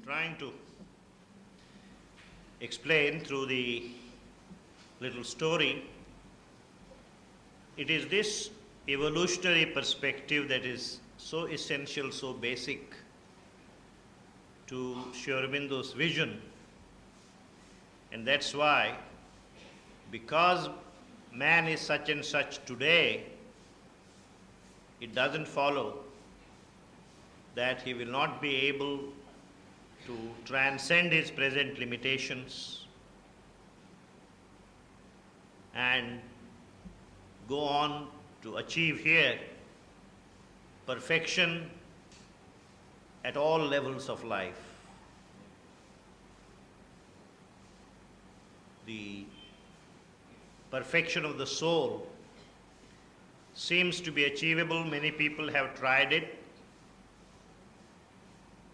trying to explain through the little story, it is this evolutionary perspective that is so essential, so basic to Sri Aurobindo's vision. And that's why, because man is such and such today, it doesn't follow that he will not be able to transcend his present limitations and go on to achieve here perfection at all levels of life. The perfection of the soul seems to be achievable. Many people have tried it,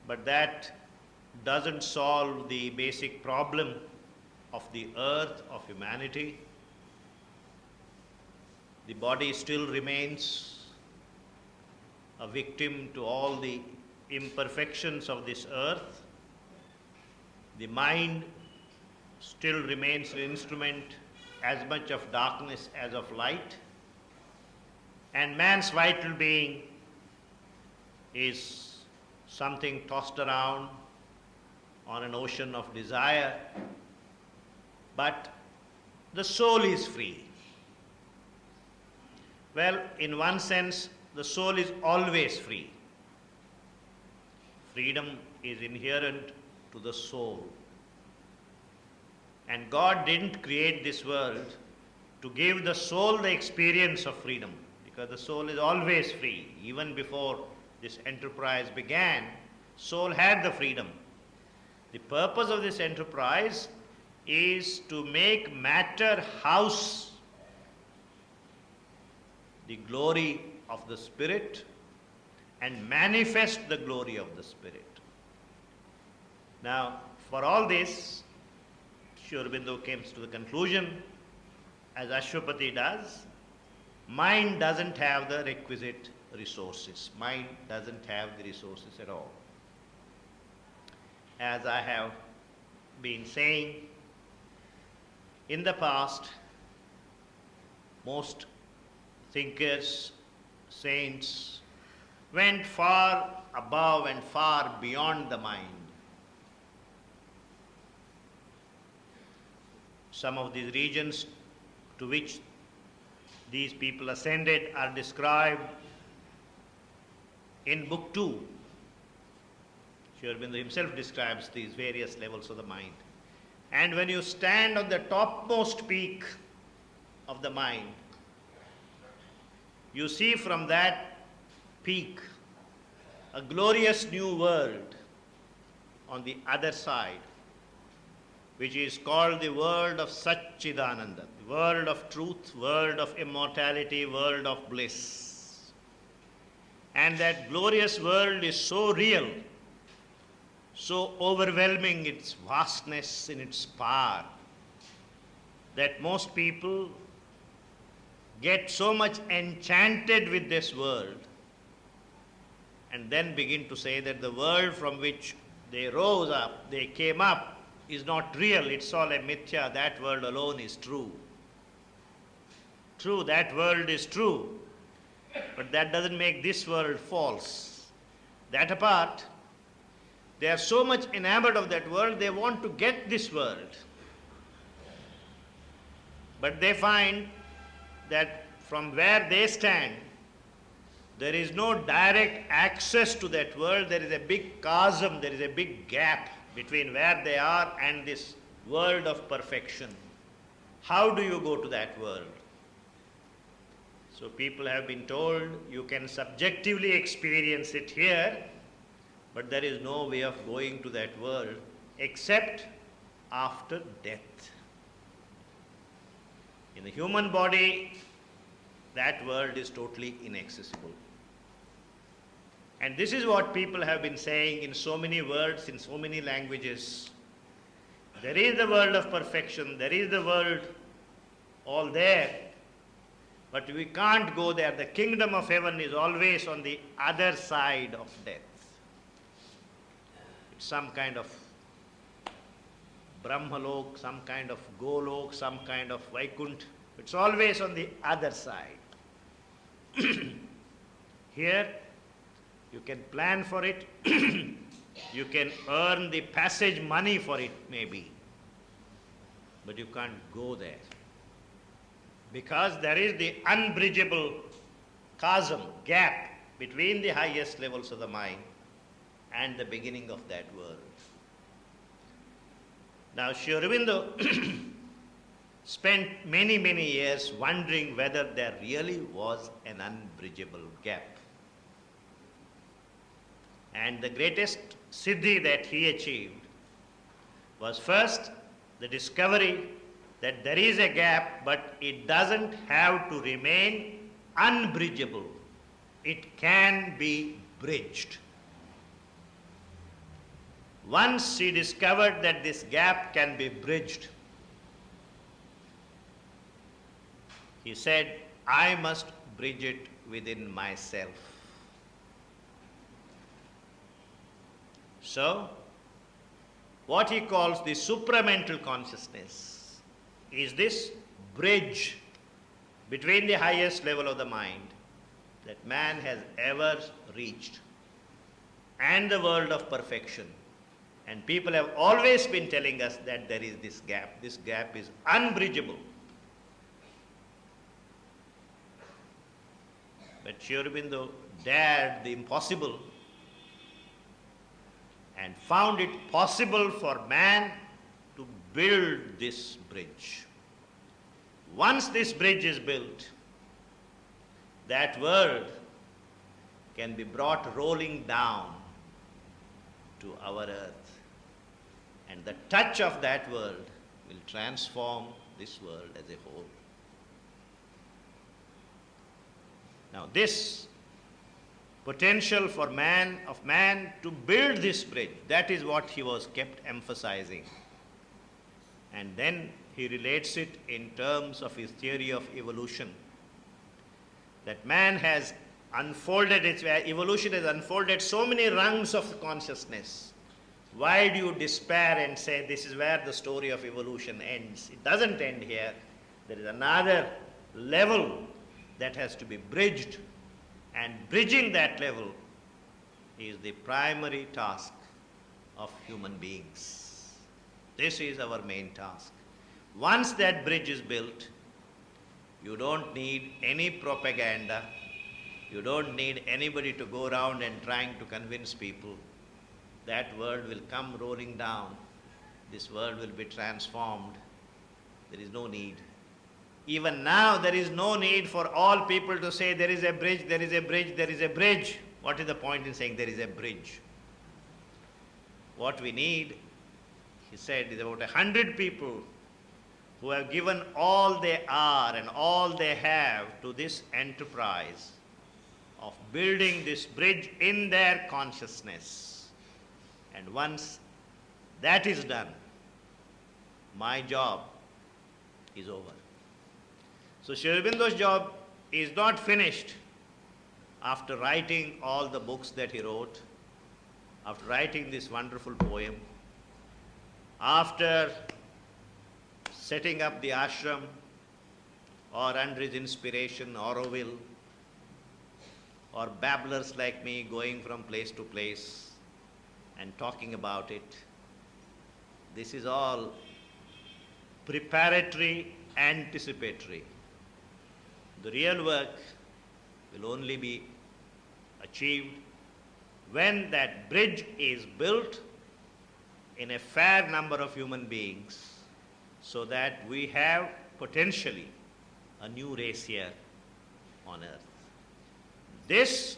but that doesn't solve the basic problem of the earth, of humanity. The body still remains a victim to all the imperfections of this earth. The mind still remains an instrument as much of darkness as of light. And man's vital being is something tossed around on an ocean of desire. But the soul is free. Well, in one sense, the soul is always free. Freedom is inherent to the soul. And God didn't create this world to give the soul the experience of freedom, because the soul is always free. Even before this enterprise began, soul had the freedom. The purpose of this enterprise is to make matter house the glory of the Spirit and manifest the glory of the Spirit. Now, for all this, Sri Aurobindo comes to the conclusion, as Ashwapati does, mind doesn't have the requisite resources. Mind doesn't have the resources at all. As I have been saying, in the past, most thinkers, saints, went far above and far beyond the mind. Some of these regions to which these people ascended are described in Book 2. Sri Aurobindo himself describes these various levels of the mind. And when you stand on the topmost peak of the mind, you see from that peak a glorious new world on the other side, which is called the world of Satchidananda, the world of truth, world of immortality, world of bliss. And that glorious world is so real, so overwhelming in its vastness, in its power, that most people get so much enchanted with this world and then begin to say that the world from which they rose up, they came up, is not real, it's all a mithya, that world alone is true. True, that world is true, but that doesn't make this world false. That apart, they are so much enamored of that world, they want to get this world. But they find that from where they stand, there is no direct access to that world. There is a big chasm, there is a big gap between where they are and this world of perfection. How do you go to that world? So people have been told you can subjectively experience it here, but there is no way of going to that world except after death. In the human body, that world is totally inaccessible. And this is what people have been saying in so many words, in so many languages. There is the world of perfection, there is the world all there, but we can't go there. The kingdom of heaven is always on the other side of death. some kind of Brahmalok, some kind of Golok, some kind of Vaikunt. It's always on the other side. Here, you can plan for it. You can earn the passage money for it, maybe. But you can't go there. Because there is the unbridgeable chasm, gap, between the highest levels of the mind and the beginning of that world. Now, Sri Aurobindo spent many, many years wondering whether there really was an unbridgeable gap. And the greatest siddhi that he achieved was first the discovery that there is a gap, but it doesn't have to remain unbridgeable. It can be bridged. Once he discovered that this gap can be bridged, he said, I must bridge it within myself. So, what he calls the supramental consciousness is this bridge between the highest level of the mind that man has ever reached and the world of perfection. And people have always been telling us that there is this gap. This gap is unbridgeable. But Sri Aurobindo dared the impossible and found it possible for man to build this bridge. Once this bridge is built, that world can be brought rolling down to our earth. And the touch of that world will transform this world as a whole. Now this potential for man to build this bridge, that is what he was kept emphasizing. And then he relates it in terms of his theory of evolution. That man has unfolded evolution has unfolded so many rungs of consciousness. Why do you despair and say this is where the story of evolution ends? It doesn't end here. There is another level that has to be bridged, and bridging that level is the primary task of human beings. This is our main task. Once that bridge is built, you don't need any propaganda. You don't need anybody to go around and trying to convince people. That world will come rolling down. This world will be transformed. There is no need. Even now, there is no need for all people to say there is a bridge, there is a bridge, there is a bridge. What is the point in saying there is a bridge? What we need, he said, is about 100 people who have given all they are and all they have to this enterprise of building this bridge in their consciousness. And once that is done, my job is over. So Sri Aurobindo's job is not finished after writing all the books that he wrote, after writing this wonderful poem, after setting up the ashram, or under his inspiration, Auroville, or babblers like me going from place to place and talking about it. This is all preparatory, anticipatory. The real work will only be achieved when that bridge is built in a fair number of human beings, so that we have potentially a new race here on earth. This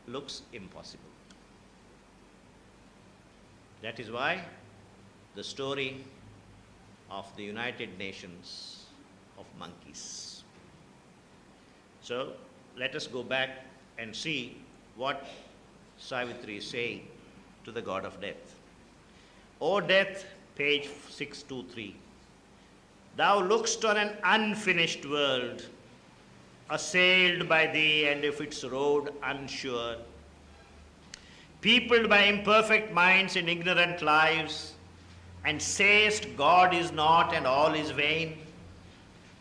looks impossible. That is why the story of the United Nations of monkeys. So let us go back and see what Savitri is saying to the god of death. O death, page 623, thou look'st on an unfinished world, assailed by thee and if its road unsure. peopled by imperfect minds and ignorant lives, and sayest God is not and all is vain,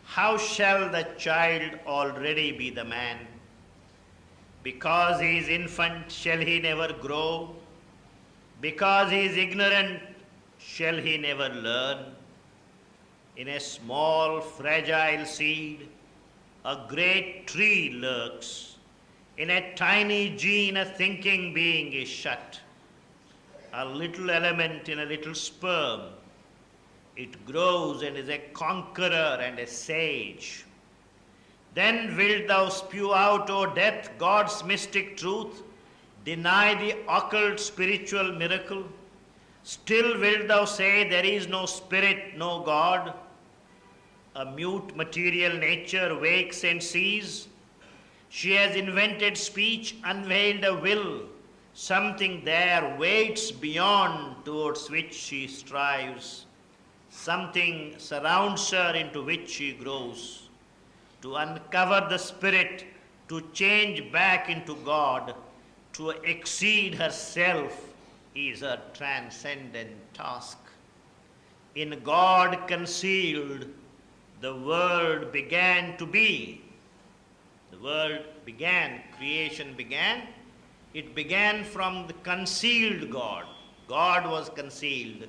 how shall the child already be the man? Because he is infant, shall he never grow? Because he is ignorant, shall he never learn? In a small, fragile seed, a great tree lurks. In a tiny gene, a thinking being is shut. A little element in a little sperm, it grows and is a conqueror and a sage. Then wilt thou spew out, O death, God's mystic truth, deny the occult spiritual miracle? Still wilt thou say there is no spirit, no God? A mute material nature wakes and sees. She has invented speech, unveiled a will. Something there waits beyond towards which she strives. Something surrounds her into which she grows. To uncover the spirit, to change back into God, to exceed herself is her transcendent task. In God concealed, the world began to be. The world began, creation began. It began from the concealed God. God was concealed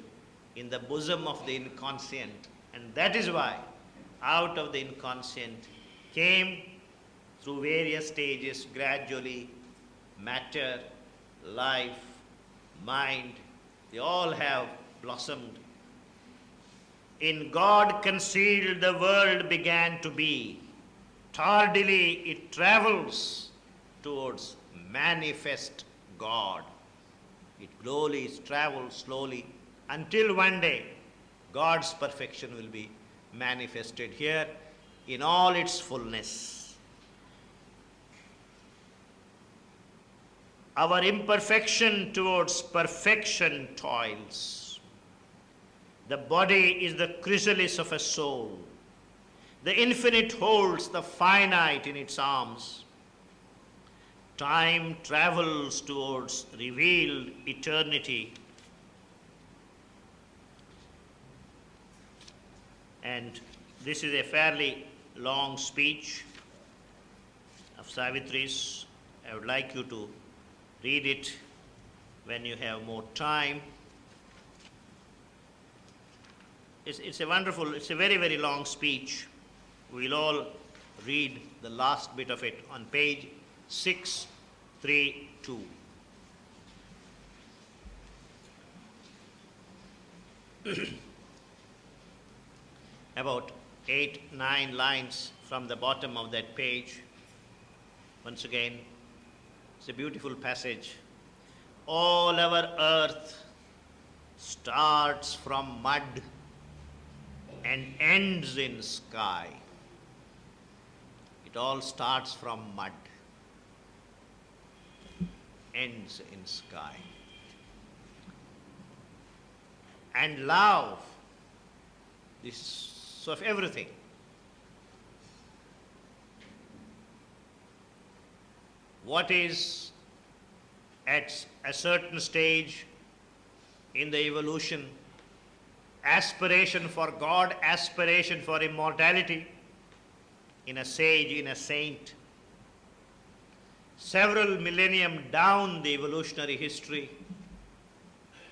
in the bosom of the inconscient. And that is why out of the inconscient came through various stages gradually matter, life, mind. They all have blossomed. In God concealed, the world began to be. Tardily it travels towards manifest God. It slowly travels slowly until one day God's perfection will be manifested here in all its fullness. Our imperfection towards perfection toils. The body is the chrysalis of a soul. The infinite holds the finite in its arms. Time travels towards revealed eternity. And this is a fairly long speech of Savitri's. I would like you to read it when you have more time. It's a wonderful, it's a very, very long speech. We'll all read the last bit of it on page 632. About 8-9 lines from the bottom of that page. Once again, it's a beautiful passage. All our earth starts from mud and ends in sky. It all starts from mud, ends in sky. And love, this of everything. What is at a certain stage in the evolution, aspiration for God, aspiration for immortality, in a sage, in a saint. Several millennium down the evolutionary history,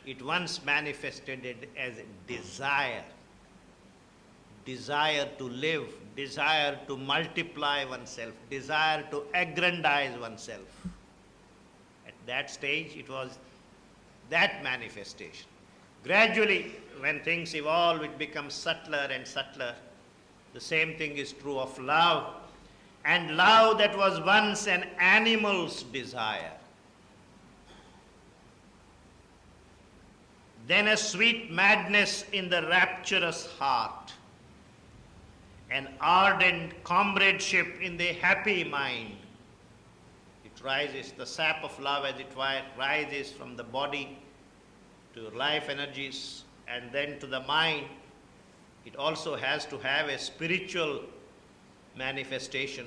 it once manifested as desire. Desire to live, desire to multiply oneself, desire to aggrandize oneself. At that stage, it was that manifestation. Gradually, when things evolve, it becomes subtler and subtler. The same thing is true of love. And love that was once an animal's desire, then a sweet madness in the rapturous heart, an ardent comradeship in the happy mind. It rises, the sap of love as it rises from the body to life energies and then to the mind. It also has to have a spiritual manifestation,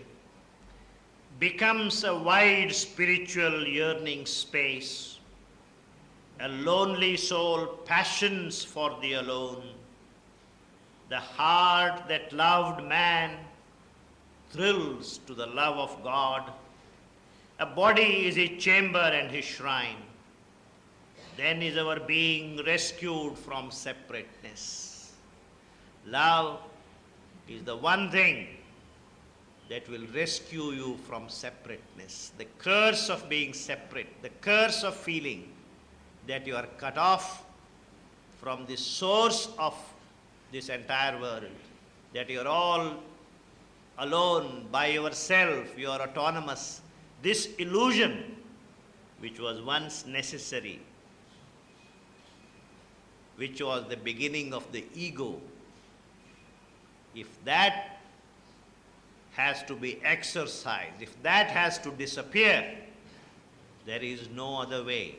becomes a wide spiritual yearning space, A lonely soul passions for the alone. The heart that loved man thrills to the love of God. A body is his chamber and his shrine. Then is our being rescued from separateness. Love is the one thing that will rescue you from separateness. The curse of being separate, the curse of feeling that you are cut off from the source of this entire world, that you are all alone by yourself, you are autonomous. This illusion, which was once necessary, which was the beginning of the ego, if that has to be exorcised, if that has to disappear, there is no other way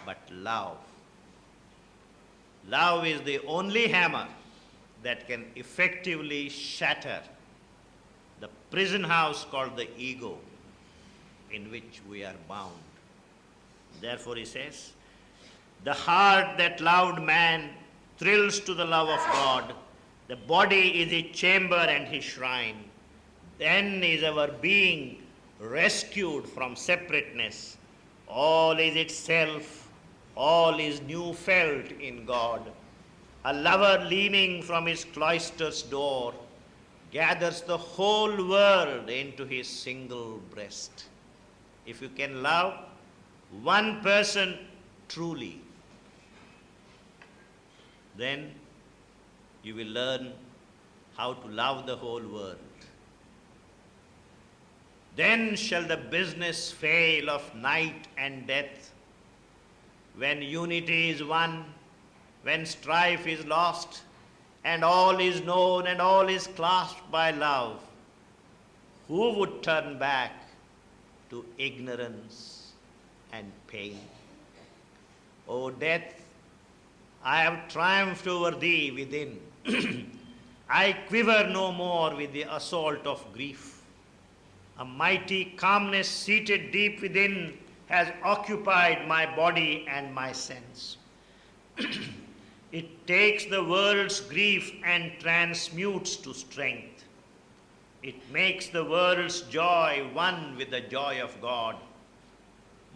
but love. Love is the only hammer that can effectively shatter the prison house called the ego in which we are bound. Therefore he says, the heart that loved man thrills to the love of God. The body is his chamber and his shrine. Then is our being rescued from separateness. All is itself, all is new felt in God. A lover leaning from his cloister's door gathers the whole world into his single breast. If you can love one person truly, then you will learn how to love the whole world. Then shall the business fail of night and death. When unity is won, when strife is lost, and all is known and all is clasped by love, who would turn back to ignorance and pain? O death, I have triumphed over thee within. I quiver no more with the assault of grief. A mighty calmness seated deep within has occupied my body and my sense. It takes the world's grief and transmutes to strength. It makes the world's joy one with the joy of God.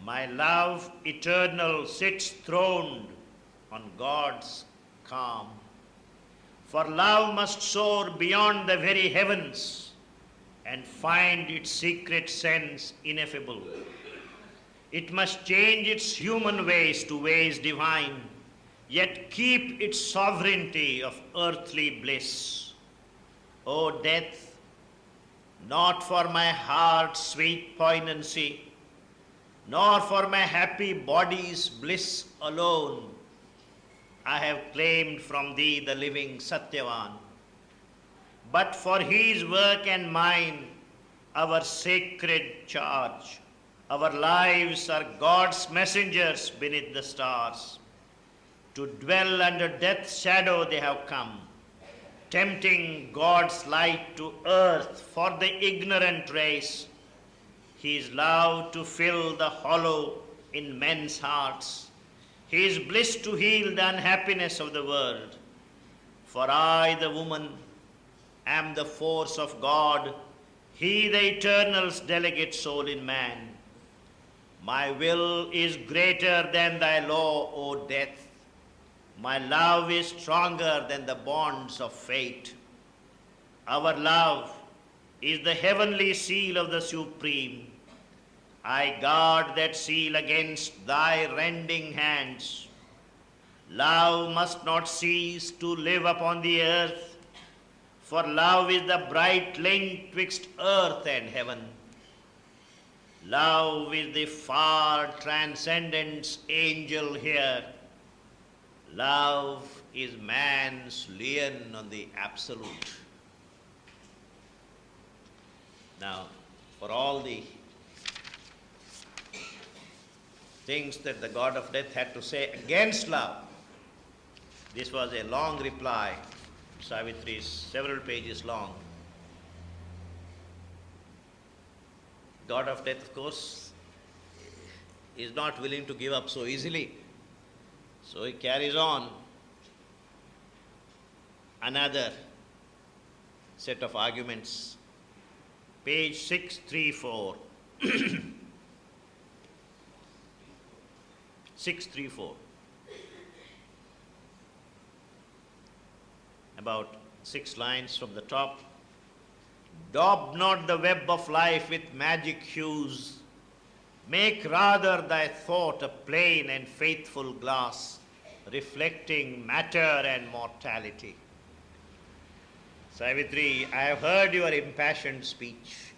My love eternal sits throned on God's calm. For love must soar beyond the very heavens and find its secret sense ineffable. It must change its human ways to ways divine, yet keep its sovereignty of earthly bliss. O death, not for my heart's sweet poignancy, nor for my happy body's bliss alone, I have claimed from thee the living Satyavan, but for his work and mine, our sacred charge. Our lives are God's messengers beneath the stars. To dwell under death's shadow they have come, tempting God's light to earth for the ignorant race, his love to fill the hollow in men's hearts, his bliss to heal the unhappiness of the world. For I, the woman, am the force of God, he the eternal's delegate soul in man. My will is greater than thy law, O death. My love is stronger than the bonds of fate. Our love is the heavenly seal of the Supreme. I guard that seal against thy rending hands. Love must not cease to live upon the earth, for love is the bright link twixt earth and heaven. Love is the far transcendence angel here. Love is man's lien on the absolute. Now, for all the things that the god of death had to say against love, this was a long reply. Savitri is several pages long. God of death, of course, is not willing to give up so easily. So he carries on another set of arguments. Page 634. 634. About 6 lines from the top. Daub not the web of life with magic hues. Make rather thy thought a plain and faithful glass, reflecting matter and mortality. Savitri, I have heard your impassioned speech.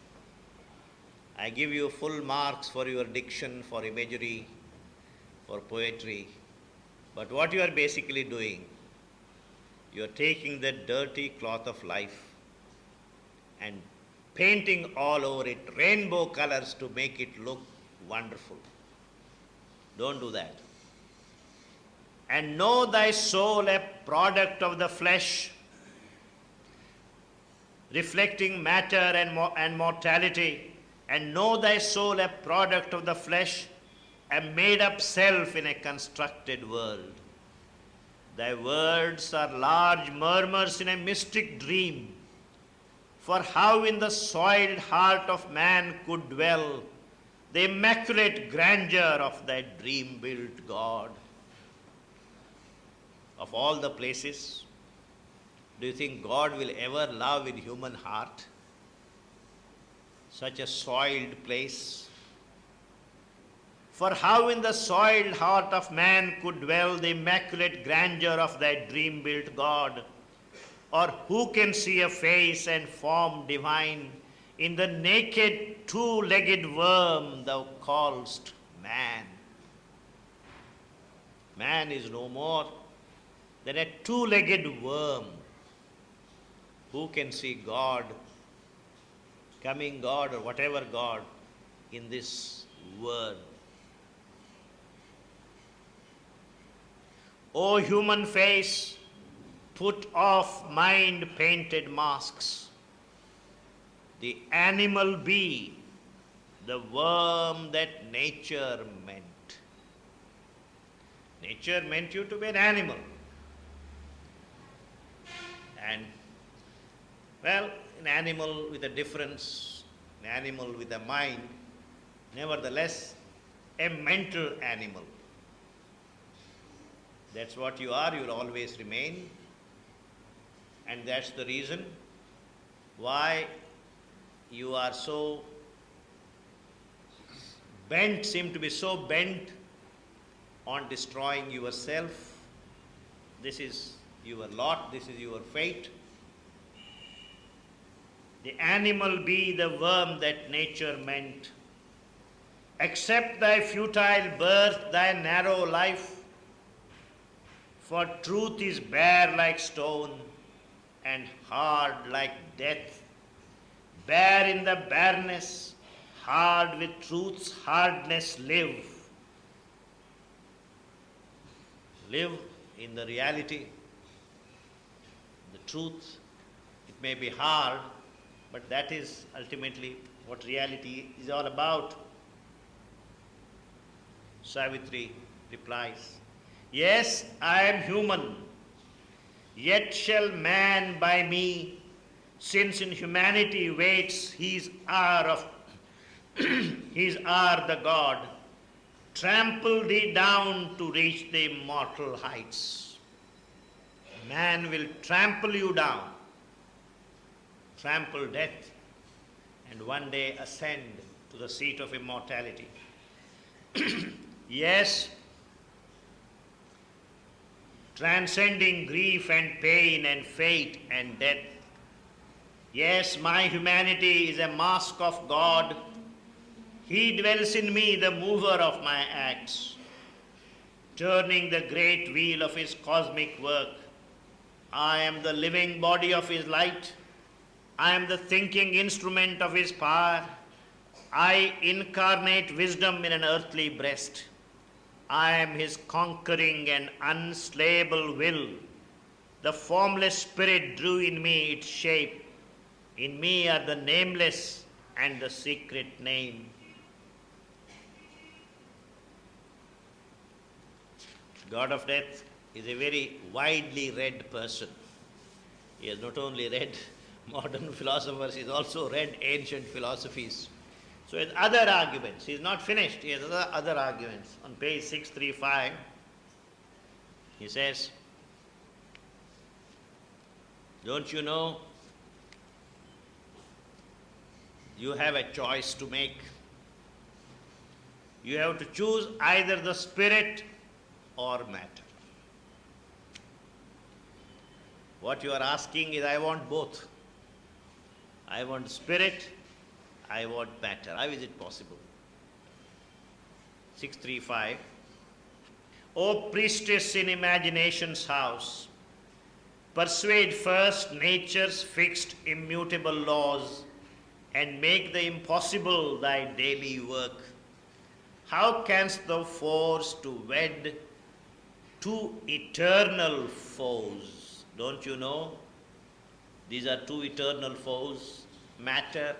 I give you full marks for your diction, for imagery, for poetry. But what you are basically doing, you are taking the dirty cloth of life and painting all over it rainbow colors to make it look wonderful. Don't do that. And know thy soul a product of the flesh, reflecting matter and mortality, and know thy soul a product of the flesh, a made-up self in a constructed world. Thy words are large murmurs in a mystic dream, for how in the soiled heart of man could dwell the immaculate grandeur of thy dream-built God. Of all the places, do you think God will ever love in human heart such a soiled place? For how in the soiled heart of man could dwell the immaculate grandeur of thy dream-built God? Or who can see a face and form divine in the naked two-legged worm thou callest man? Man is no more than a two-legged worm. Who can see God, coming God or whatever God, in this world? O human face, put off mind-painted masks. The animal be, the worm that nature meant. Nature meant you to be an animal. And, well, an animal with a difference, an animal with a mind, nevertheless, a mental animal. That's what you are, you will always remain. And that's the reason why you are so bent, seem to be so bent on destroying yourself. This is your lot, this is your fate. The animal be the worm that nature meant. Accept thy futile birth, thy narrow life, for truth is bare like stone and hard like death. Bare in the bareness, hard with truth's hardness live. Live in the reality, the truth. It may be hard, but that is ultimately what reality is all about. Savitri replies, yes, I am human, yet shall man by me, since in humanity waits his hour of his hour the God, trample thee down to reach the immortal heights. Man will trample you down, trample death, and one day ascend to the seat of immortality. Yes, transcending grief and pain and fate and death. Yes, my humanity is a mask of God. He dwells in me, the mover of my acts, turning the great wheel of his cosmic work. I am the living body of his light. I am the thinking instrument of his power. I incarnate wisdom in an earthly breast. I am his conquering and unslayable will. The formless spirit drew in me its shape. In me are the nameless and the secret name. God of Death is a very widely read person. He has not only read modern philosophers, he has also read ancient philosophies. So he has other arguments. He is not finished. He has other arguments. On page 635, he says, don't you know you have a choice to make? You have to choose either the spirit or matter. What you are asking is, I want both. I want spirit, I want matter. How is it possible? 635. O priestess in imagination's house, persuade first nature's fixed immutable laws and make the impossible thy daily work. How canst thou force to wed two eternal foes? Don't you know? These are two eternal foes, matter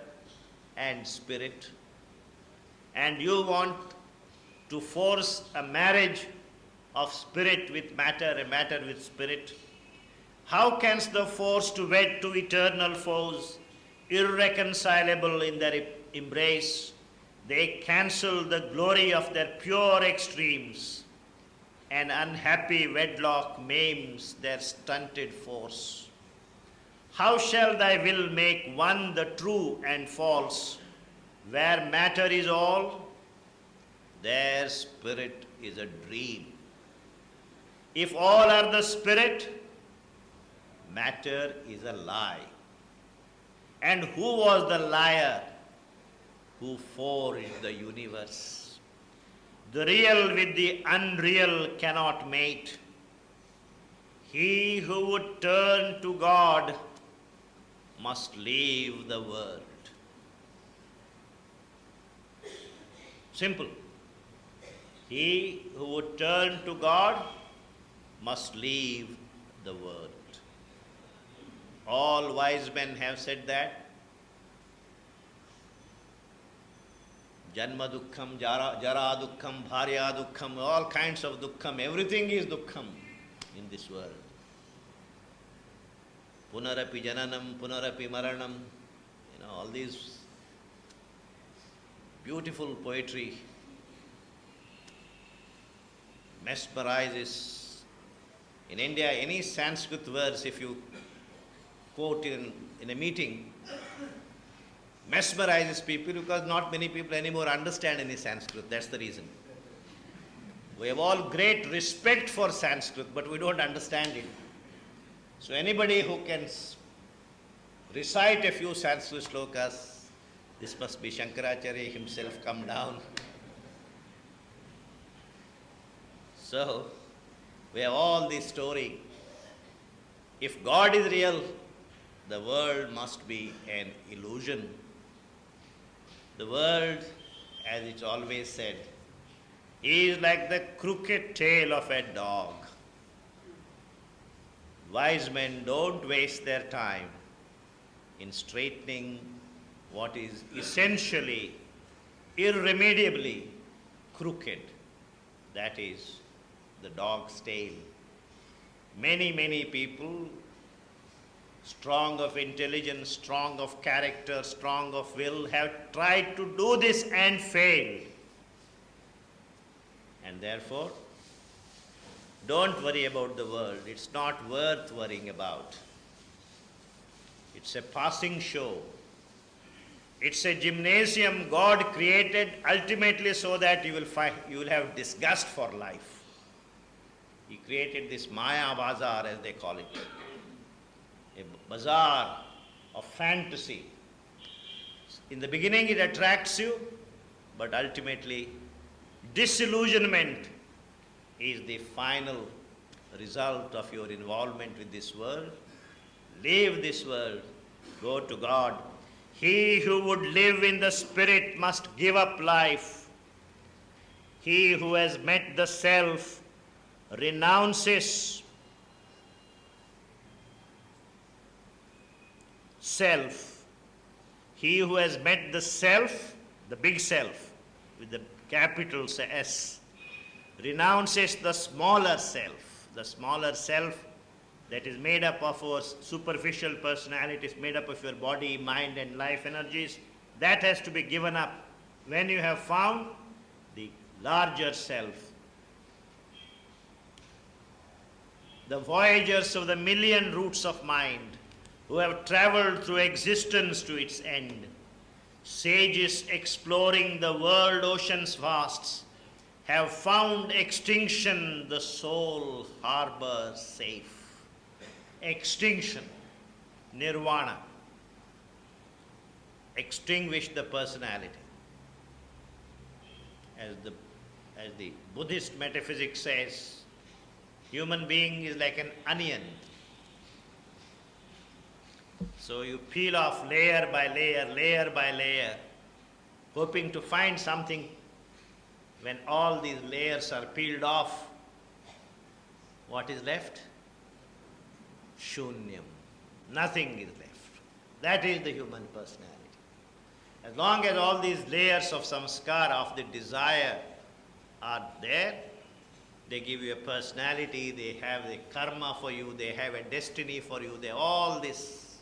and spirit. And you want to force a marriage of spirit with matter, a matter with spirit. How canst thou force to wed two eternal foes, irreconcilable in their embrace? They cancel the glory of their pure extremes. An unhappy wedlock maims their stunted force. How shall thy will make one the true and false? Where matter is all, there spirit is a dream. If all are the spirit, matter is a lie. And who was the liar who forged the universe? The real with the unreal cannot mate. He who would turn to God must leave the world. Simple. He who would turn to God must leave the world. All wise men have said that. Janma dukkham, jara dukkham, bharya dukkham, all kinds of dukkham, everything is dukkham in this world. Punarapi jananam, punarapi maranam, all these beautiful poetry mesmerizes. In India, any Sanskrit words, if you quote in a meeting, mesmerizes people because not many people anymore understand any Sanskrit. That's the reason. We have all great respect for Sanskrit, but we don't understand it. So anybody who can recite a few Sanskrit slokas, this must be Shankaracharya himself come down. So, we have all this story. If God is real, the world must be an illusion. The world, as it's always said, is like the crooked tail of a dog. Wise men don't waste their time in straightening what is essentially, irremediably crooked. That is the dog's tail. Many people, strong of intelligence, strong of character, strong of will, have tried to do this and failed. And therefore, don't worry about the world. It's not worth worrying about. It's a passing show. It's a gymnasium God created ultimately so that you will have disgust for life. He created this Maya Bazaar, as they call it, a bazaar of fantasy. In the beginning it attracts you, but ultimately disillusionment is the final result of your involvement with this world. Leave this world, go to God. He who would live in the spirit must give up life. He who has met the self renounces self. He who has met the self, the big self, with the capital S, renounces the smaller self that is made up of our superficial personalities, made up of your body, mind, and life energies. That has to be given up when you have found the larger self. The voyagers of the million routes of mind who have traveled through existence to its end, sages exploring the world ocean's vasts, have found extinction the soul harbor safe. Extinction, nirvana, extinguish the personality. As the Buddhist metaphysics says, human being is like an onion. So you peel off layer by layer, hoping to find something. When all these layers are peeled off, what is left? Shunyam. Nothing is left. That is the human personality. As long as all these layers of samskara, of the desire, are there, they give you a personality, they have a karma for you, they have a destiny for you, they all this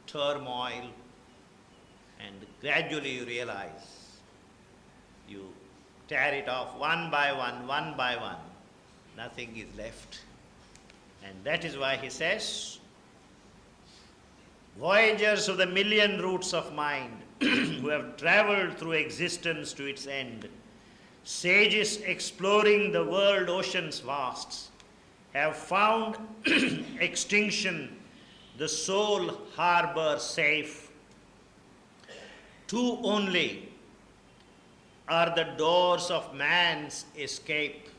turmoil, and gradually you realize, you tear it off one by one, nothing is left. And that is why he says, voyagers of the million routes of mind who have traveled through existence to its end, sages exploring the world ocean's vasts, have found extinction the soul harbor safe. Two only are the doors of man's escape.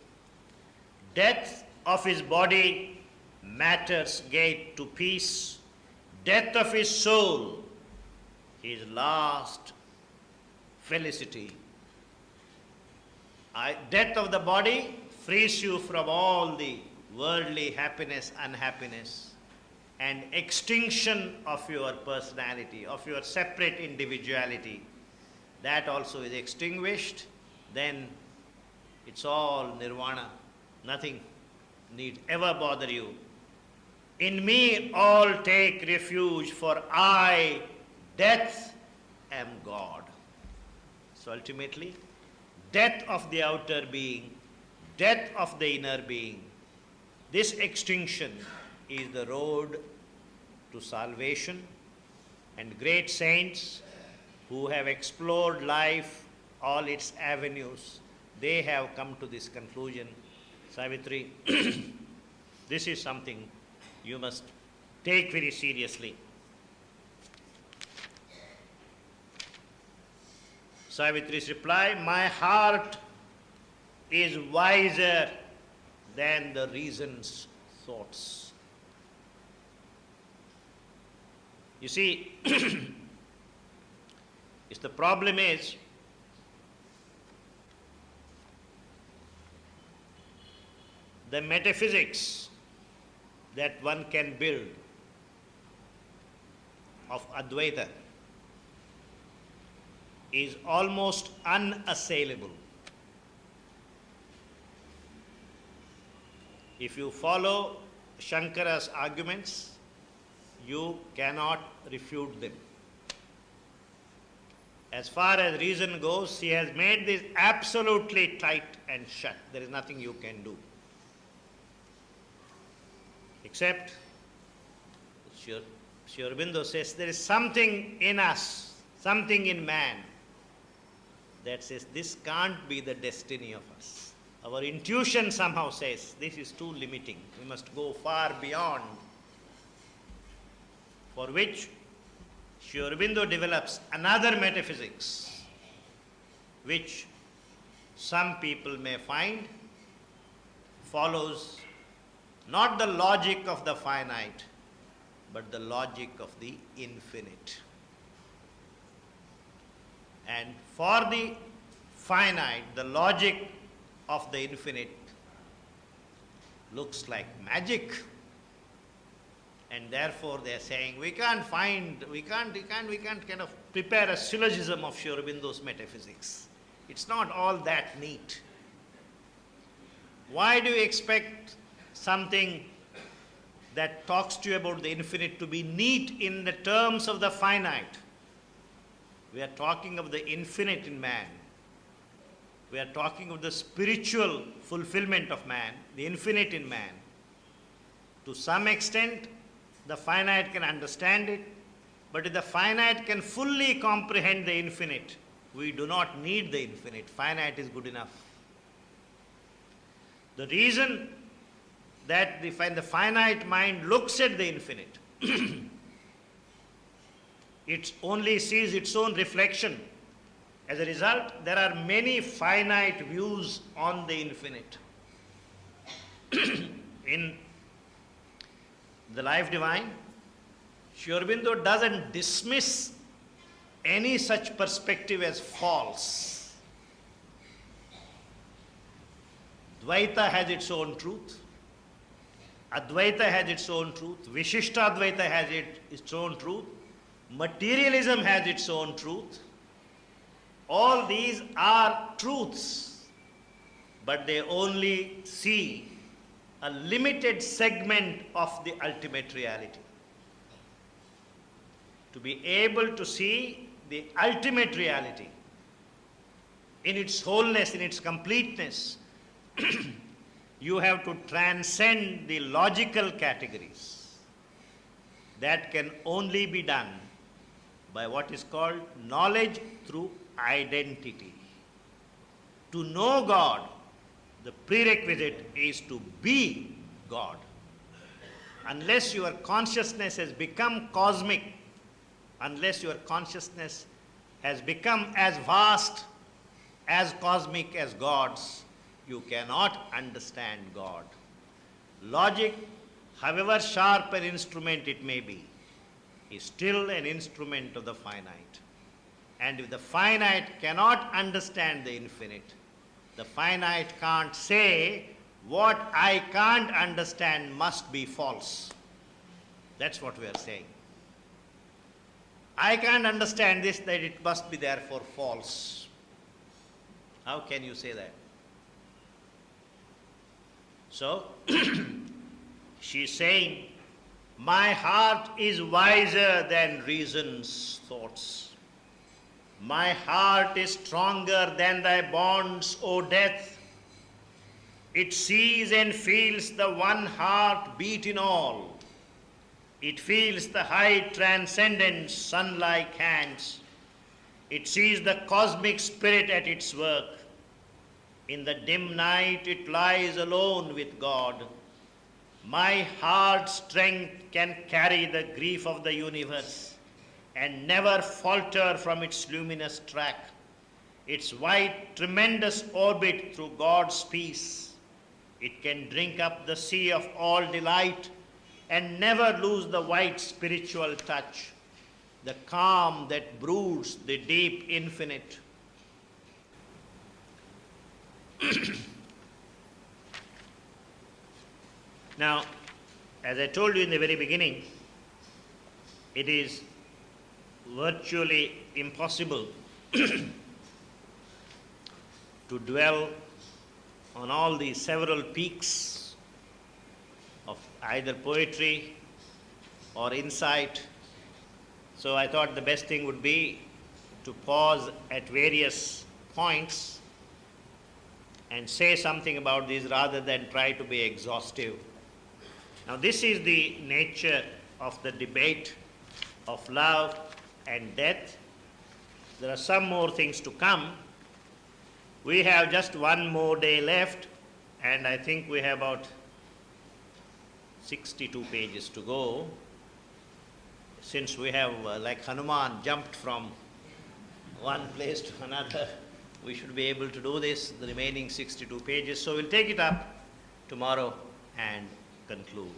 Death of his body, matter's gate to peace. Death of his soul, his last felicity. Death of the body frees you from all the worldly happiness, unhappiness, and extinction of your personality, of your separate individuality. That also is extinguished, then it's all nirvana. Nothing need ever bother you. In me all take refuge, for I, death, am God. So ultimately, death of the outer being, death of the inner being, this extinction is the road to salvation. And great saints who have explored life, all its avenues, they have come to this conclusion. Savitri, this is something you must take very seriously. Savitri's reply, my heart is wiser than the reason's thoughts. You see, the problem is, the metaphysics that one can build of Advaita is almost unassailable. If you follow Shankara's arguments, you cannot refute them. As far as reason goes, he has made this absolutely tight and shut. There is nothing you can do. Except, Sri Aurobindo says, there is something in us, something in man, that says this can't be the destiny of us. Our intuition somehow says this is too limiting. We must go far beyond. For which Sri Aurobindo develops another metaphysics, which some people may find follows not the logic of the finite, but the logic of the infinite. And for the finite, the logic of the infinite looks like magic. And therefore they are saying, we can't kind of prepare a syllogism of Sri Aurobindo's metaphysics. It's not all that neat. Why do you expect something that talks to you about the infinite to be neat in the terms of the finite? We are talking of the infinite in man. We are talking of the spiritual fulfillment of man, the infinite in man. To some extent, the finite can understand it, but if the finite can fully comprehend the infinite, we do not need the infinite. Finite is good enough. The reason that the finite mind looks at the infinite, it only sees its own reflection. As a result, there are many finite views on the infinite. In the Life Divine, Sri Aurobindo doesn't dismiss any such perspective as false. Dvaita has its own truth. Advaita has its own truth. Vishishtadvaita has its own truth. Materialism has its own truth. All these are truths, but they only see a limited segment of the ultimate reality. To be able to see the ultimate reality in its wholeness, in its completeness, you have to transcend the logical categories. That can only be done by what is called knowledge through identity. To know God, the prerequisite is to be God. Unless your consciousness has become cosmic, unless your consciousness has become as vast, as cosmic as God's, you cannot understand God. Logic, however sharp an instrument it may be, is still an instrument of the finite. And if the finite cannot understand the infinite, the finite can't say, what I can't understand must be false. That's what we are saying. I can't understand this, that it must be therefore false. How can you say that? So, she's saying, my heart is wiser than reason's thoughts. My heart is stronger than thy bonds, O death. It sees and feels the one heart beat in all. It feels the high transcendence, sun-like hands. It sees the cosmic spirit at its work. In the dim night it lies alone with God. My heart's strength can carry the grief of the universe and never falter from its luminous track. Its wide, tremendous orbit through God's peace. It can drink up the sea of all delight and never lose the white spiritual touch, the calm that broods the deep infinite. Now, as I told you in the very beginning, it is virtually impossible to dwell on all the several peaks of either poetry or insight. So I thought the best thing would be to pause at various points and say something about these rather than try to be exhaustive. Now, this is the nature of the debate of love and death. There are some more things to come. We have just one more day left, and I think we have about 62 pages to go. Since we have, like Hanuman, jumped from one place to another, we should be able to do this, the remaining 62 pages. So we'll take it up tomorrow and conclude.